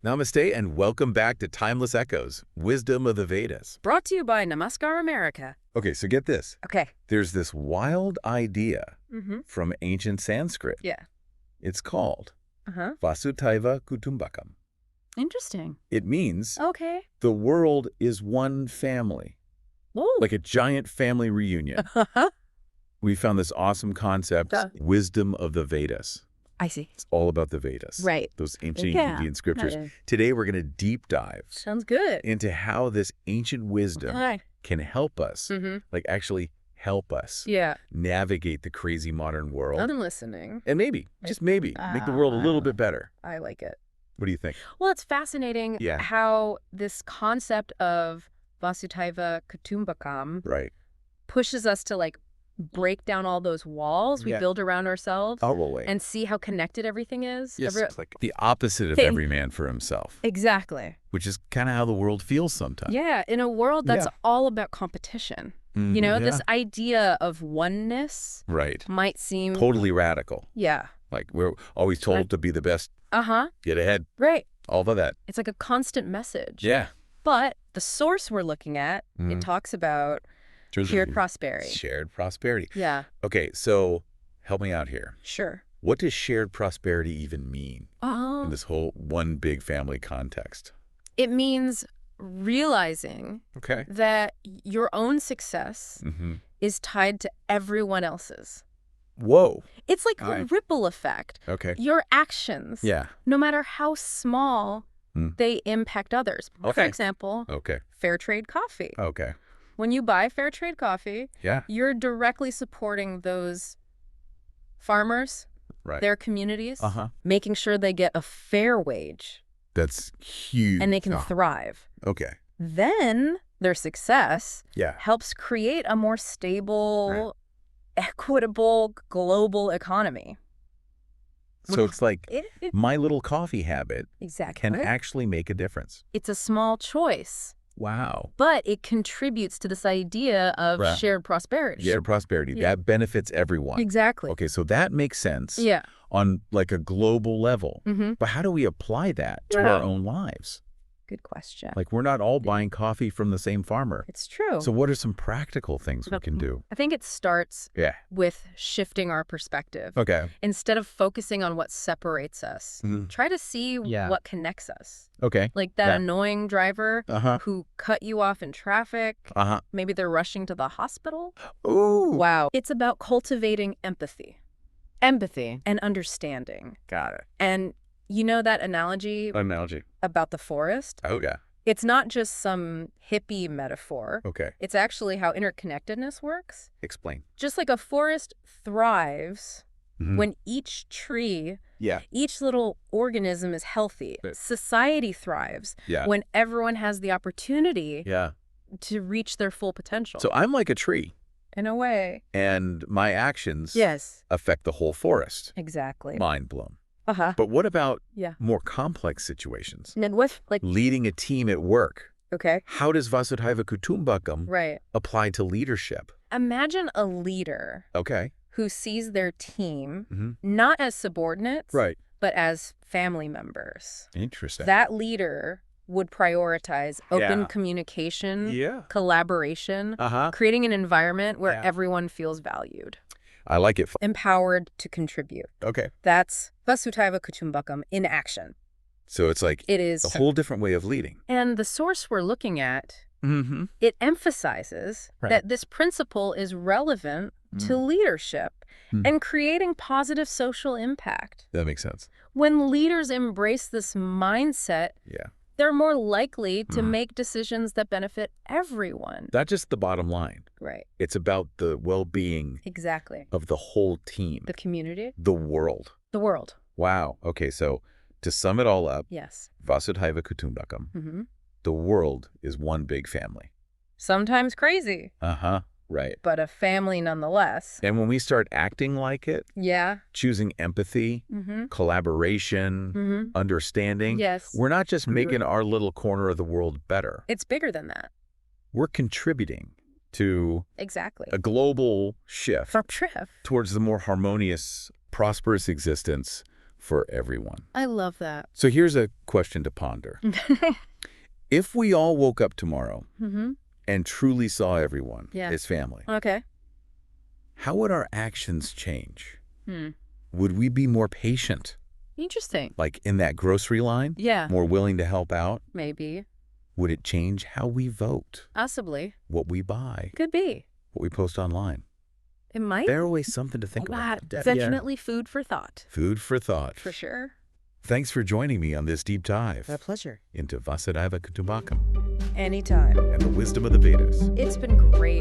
Namaste and welcome back to Timeless Echoes, Wisdom of the Vedas. Brought to you by Namaskar America. Okay, so get this. Okay. There's this wild idea from ancient Sanskrit. Yeah. It's called Vasudhaiva Kutumbakam. Interesting. It means Okay. the world is one family, Whoa. like a giant family reunion. We found this awesome concept, Wisdom of the Vedas. I see. It's all about the Vedas. Right. Those ancient Yeah. Indian scriptures. Yeah. Today we're going to deep dive Sounds good. into how this ancient wisdom Hi. can help us, like actually help us Yeah. navigate the crazy modern world. I'm listening. And maybe, just maybe, make the world a little bit better. I like it. What do you think? Well, it's fascinating how this concept of Vasudhaiva Kutumbakam Right. pushes us to break down all those walls we build around ourselves and see how connected everything is. Yes, it's like the opposite of every man for himself. Exactly. Which is kind of how the world feels sometimes. Yeah, in a world that's all about competition. You know, this idea of oneness might seem totally radical. Yeah. Like we're always told to be the best. Get ahead. Right. All of that. It's like a constant message. Yeah. But the source we're looking at, it talks about shared prosperity. Shared prosperity. Yeah. Okay, so help me out here. Sure. What does shared prosperity even mean in this whole one big family context? It means realizing that your own success is tied to everyone else's. Whoa. It's like a ripple effect. Okay. Your actions, no matter how small, they impact others. For example, fair trade coffee. Okay. When you buy fair trade coffee, you're directly supporting those farmers, their communities, making sure they get a fair wage. That's huge. And they can thrive. Okay. Then their success helps create a more stable, equitable, global economy. So it's like my little coffee habit can actually make a difference. It's a small choice. Wow. But it contributes to this idea of shared prosperity. Shared prosperity. That benefits everyone. Exactly. Okay, so that makes sense on like a global level. But how do we apply that to our own lives? Good question. Like we're not all buying coffee from the same farmer. It's true. So what are some practical things we can do? I think it starts with shifting our perspective. Okay. Instead of focusing on what separates us, try to see what connects us. Okay. Like that annoying driver who cut you off in traffic. Maybe they're rushing to the hospital. Ooh. Wow. It's about cultivating empathy. Empathy. And understanding. Got it. And you know that analogy about the forest? Oh, yeah. It's not just some hippie metaphor. Okay. It's actually how interconnectedness works. Explain. Just like a forest thrives when each tree, each little organism is healthy. Society thrives when everyone has the opportunity to reach their full potential. So I'm like a tree. In a way. And my actions affect the whole forest. Exactly. Mind blown. But what about more complex situations? And with leading a team at work. Okay. How does Vasudhaiva Kutumbakam apply to leadership? Imagine a leader who sees their team not as subordinates, but as family members. Interesting. That leader would prioritize open communication, collaboration, creating an environment where everyone feels valued. I like it. Empowered to contribute. Okay. That's Vasudhaiva Kutumbakam in action. So it's like it is a whole different way of leading. And the source we're looking at, it emphasizes that this principle is relevant to leadership and creating positive social impact. That makes sense. When leaders embrace this mindset, they're more likely to make decisions that benefit everyone. Not just the bottom line. Right. It's about the well-being of the whole team. The community. The world. The world. Wow. Okay, so to sum it all up, Vasudhaiva Kutumbakam, the world is one big family. Sometimes crazy. Right. But a family nonetheless. And when we start acting like it, choosing empathy, collaboration, understanding, we're not just making our little corner of the world better. It's bigger than that. We're contributing to a global shift towards the more harmonious, prosperous existence for everyone. I love that. So here's a question to ponder. If we all woke up tomorrow and truly saw everyone as family, how would our actions change? Would we be more patient? Interesting. Like in that grocery line? Yeah. More willing to help out? Maybe. Would it change how we vote? Possibly. What we buy? Could be. What we post online? It might. There's always something to think about. Definitely food for thought. Food for thought. For sure. Thanks for joining me on this deep dive. My pleasure. Into Vasudhaiva Kutumbakam. Anytime. And the wisdom of the Vedas. It's been great.